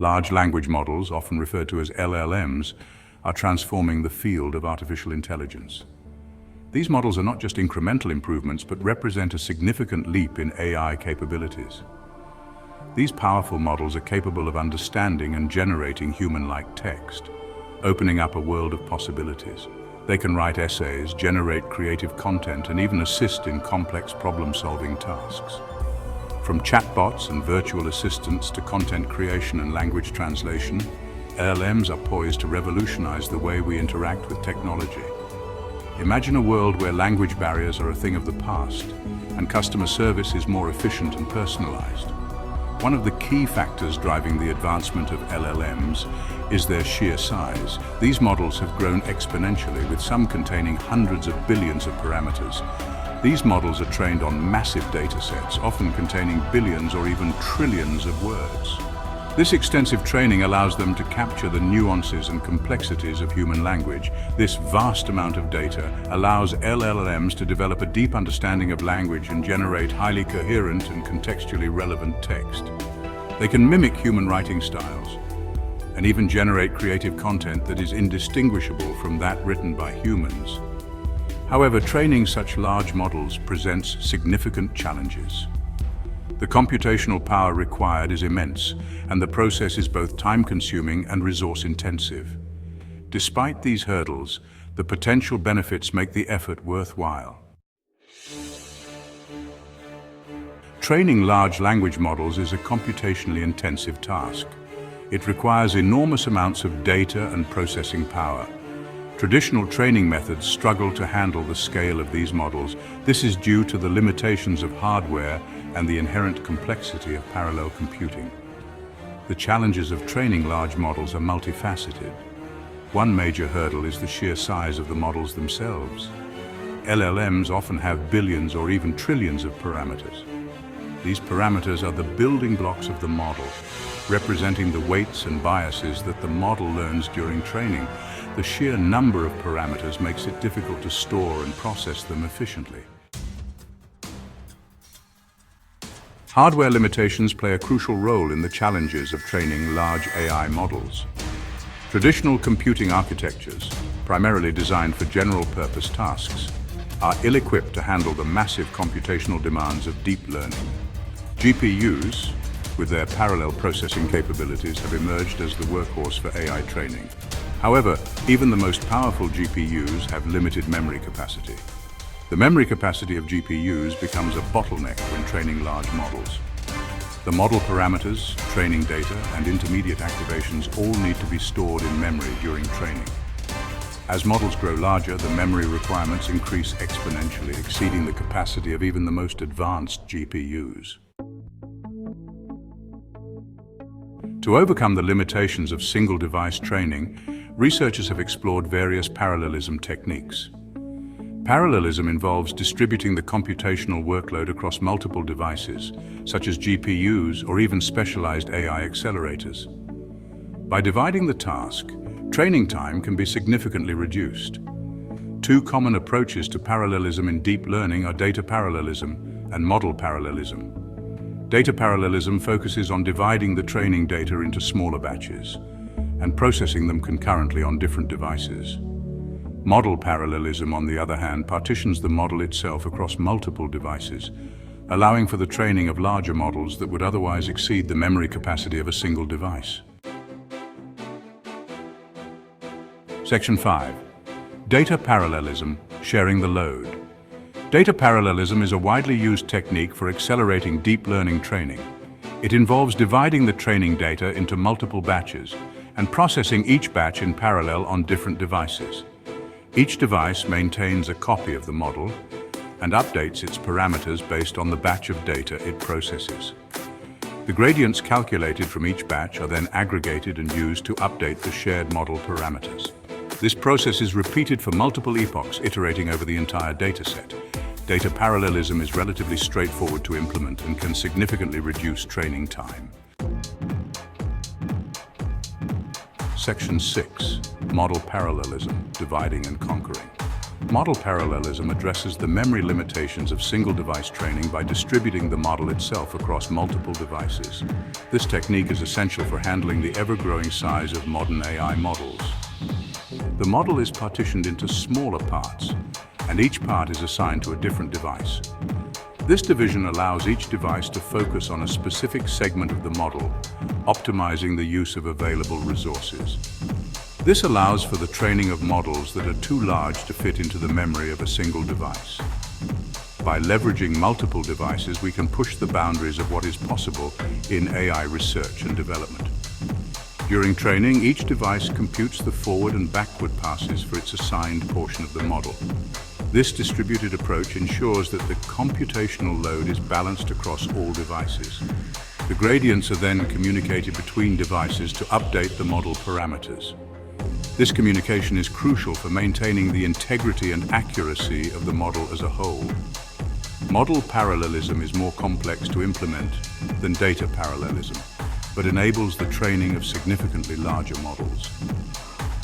Large language models, often referred to as LLMs, are transforming the field of artificial intelligence. These models are not just incremental improvements, but represent a significant leap in AI capabilities. These powerful models are capable of understanding and generating human-like text, opening up a world of possibilities. They can write essays, generate creative content, and even assist in complex problem-solving tasks. From chatbots and virtual assistants to content creation and language translation, LLMs are poised to revolutionize the way we interact with technology. Imagine a world where language barriers are a thing of the past, and customer service is more efficient and personalized. One of the key factors driving the advancement of LLMs is their sheer size. These models have grown exponentially, with some containing hundreds of billions of parameters. These models are trained on massive data sets, often containing billions or even trillions of words. This extensive training allows them to capture the nuances and complexities of human language. This vast amount of data allows LLMs to develop a deep understanding of language and generate highly coherent and contextually relevant text. They can mimic human writing styles and even generate creative content that is indistinguishable from that written by humans. However, training such large models presents significant challenges. The computational power required is immense, and the process is both time-consuming and resource-intensive. Despite these hurdles, the potential benefits make the effort worthwhile. Training large language models is a computationally intensive task. It requires enormous amounts of data and processing power. Traditional training methods struggle to handle the scale of these models. This is due to the limitations of hardware and the inherent complexity of parallel computing. The challenges of training large models are multifaceted. One major hurdle is the sheer size of the models themselves. LLMs often have billions or even trillions of parameters. These parameters are the building blocks of the model, representing the weights and biases that the model learns during training. The sheer number of parameters makes it difficult to store and process them efficiently. Hardware limitations play a crucial role in the challenges of training large AI models. Traditional computing architectures, primarily designed for general-purpose tasks, are ill-equipped to handle the massive computational demands of deep learning. GPUs, with their parallel processing capabilities, have emerged as the workhorse for AI training. However, even the most powerful GPUs have limited memory capacity. The memory capacity of GPUs becomes a bottleneck when training large models. The model parameters, training data, and intermediate activations all need to be stored in memory during training. As models grow larger, the memory requirements increase exponentially, exceeding the capacity of even the most advanced GPUs. To overcome the limitations of single-device training, researchers have explored various parallelism techniques. Parallelism involves distributing the computational workload across multiple devices, such as GPUs or even specialized AI accelerators. By dividing the task, training time can be significantly reduced. Two common approaches to parallelism in deep learning are data parallelism and model parallelism. Data parallelism focuses on dividing the training data into smaller batches and processing them concurrently on different devices. Model parallelism, on the other hand, partitions the model itself across multiple devices, allowing for the training of larger models that would otherwise exceed the memory capacity of a single device. Section 5. Data parallelism, sharing the load. Data parallelism is a widely used technique for accelerating deep learning training. It involves dividing the training data into multiple batches and processing each batch in parallel on different devices. Each device maintains a copy of the model and updates its parameters based on the batch of data it processes. The gradients calculated from each batch are then aggregated and used to update the shared model parameters. This process is repeated for multiple epochs, iterating over the entire dataset. Data parallelism is relatively straightforward to implement and can significantly reduce training time. Section 6. Model parallelism, dividing and conquering. Model parallelism addresses the memory limitations of single-device training by distributing the model itself across multiple devices. This technique is essential for handling the ever-growing size of modern AI models. The model is partitioned into smaller parts, and each part is assigned to a different device. This division allows each device to focus on a specific segment of the model, optimizing the use of available resources. This allows for the training of models that are too large to fit into the memory of a single device. By leveraging multiple devices, we can push the boundaries of what is possible in AI research and development. During training, each device computes the forward and backward passes for its assigned portion of the model. This distributed approach ensures that the computational load is balanced across all devices. The gradients are then communicated between devices to update the model parameters. This communication is crucial for maintaining the integrity and accuracy of the model as a whole. Model parallelism is more complex to implement than data parallelism, but enables the training of significantly larger models.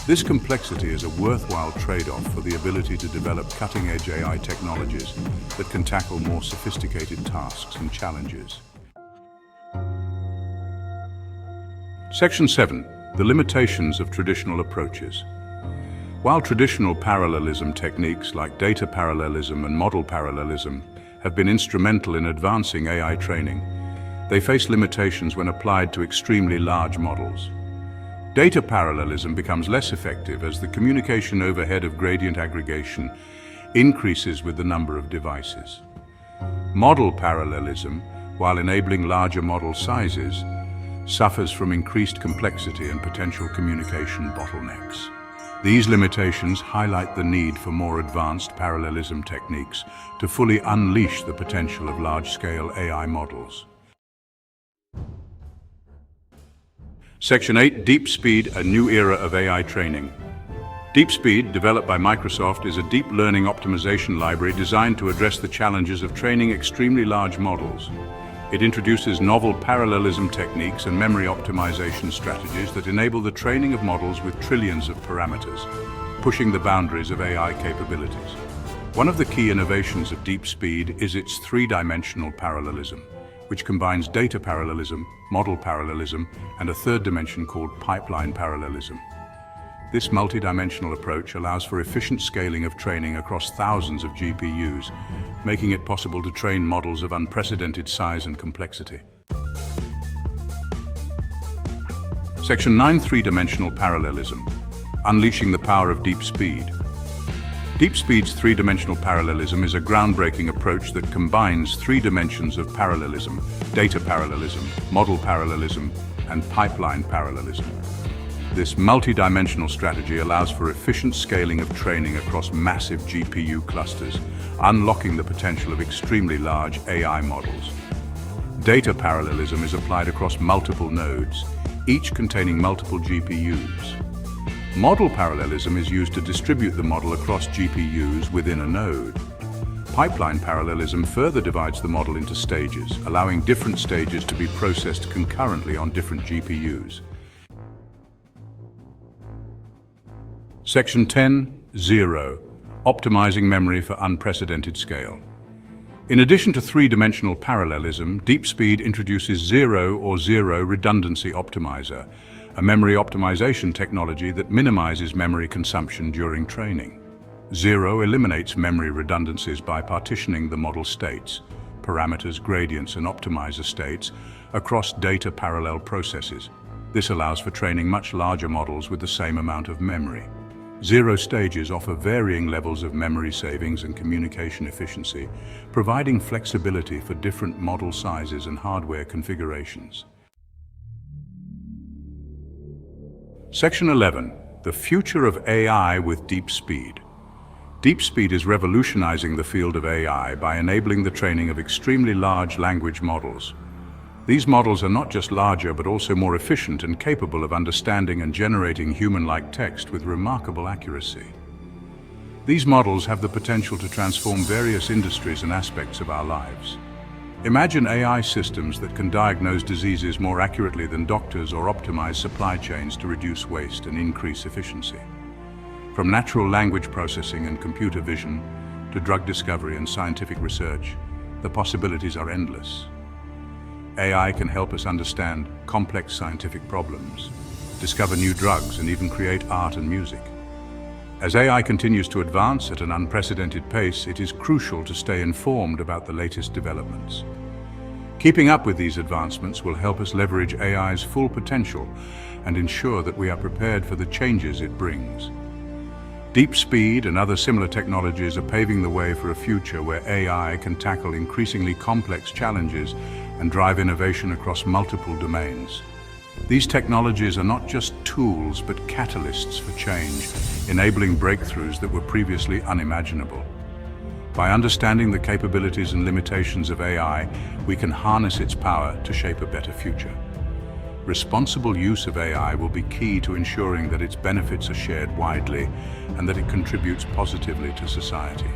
This complexity is a worthwhile trade-off for the ability to develop cutting-edge AI technologies that can tackle more sophisticated tasks and challenges. Section 7. The limitations of traditional approaches. While traditional parallelism techniques like data parallelism and model parallelism have been instrumental in advancing AI training, they face limitations when applied to extremely large models. Data parallelism becomes less effective as the communication overhead of gradient aggregation increases with the number of devices. Model parallelism, while enabling larger model sizes, suffers from increased complexity and potential communication bottlenecks. These limitations highlight the need for more advanced parallelism techniques to fully unleash the potential of large-scale AI models. Section 8. DeepSpeed, a new era of AI training. DeepSpeed, developed by Microsoft, is a deep learning optimization library designed to address the challenges of training extremely large models. It introduces novel parallelism techniques and memory optimization strategies that enable the training of models with trillions of parameters, pushing the boundaries of AI capabilities. One of the key innovations of DeepSpeed is its three-dimensional parallelism, which combines data parallelism, model parallelism, and a third dimension called pipeline parallelism. This multi-dimensional approach allows for efficient scaling of training across thousands of GPUs, making it possible to train models of unprecedented size and complexity. Section 9. Three-dimensional parallelism, unleashing the power of DeepSpeed. DeepSpeed's three-dimensional parallelism is a groundbreaking approach that combines three dimensions of parallelism: data parallelism, model parallelism, and pipeline parallelism. This multi-dimensional strategy allows for efficient scaling of training across massive GPU clusters, unlocking the potential of extremely large AI models. Data parallelism is applied across multiple nodes, each containing multiple GPUs. Model parallelism is used to distribute the model across GPUs within a node. Pipeline parallelism further divides the model into stages, allowing different stages to be processed concurrently on different GPUs. Section 10. Optimizing memory for unprecedented scale. In addition to three-dimensional parallelism, DeepSpeed introduces zero redundancy optimizer, a memory optimization technology that minimizes memory consumption during training. Zero eliminates memory redundancies by partitioning the model states, parameters, gradients, and optimizer states across data parallel processes. This allows for training much larger models with the same amount of memory. Zero stages offer varying levels of memory savings and communication efficiency, providing flexibility for different model sizes and hardware configurations. Section 11. The future of AI with DeepSpeed. DeepSpeed is revolutionizing the field of AI by enabling the training of extremely large language models. These models are not just larger, but also more efficient and capable of understanding and generating human-like text with remarkable accuracy. These models have the potential to transform various industries and aspects of our lives. Imagine AI systems that can diagnose diseases more accurately than doctors or optimize supply chains to reduce waste and increase efficiency. From natural language processing and computer vision to drug discovery and scientific research, the possibilities are endless. AI can help us understand complex scientific problems, discover new drugs, and even create art and music. As AI continues to advance at an unprecedented pace, it is crucial to stay informed about the latest developments. Keeping up with these advancements will help us leverage AI's full potential and ensure that we are prepared for the changes it brings. DeepSpeed and other similar technologies are paving the way for a future where AI can tackle increasingly complex challenges and drive innovation across multiple domains. These technologies are not just tools, but catalysts for change, enabling breakthroughs that were previously unimaginable. By understanding the capabilities and limitations of AI, we can harness its power to shape a better future. Responsible use of AI will be key to ensuring that its benefits are shared widely and that it contributes positively to society.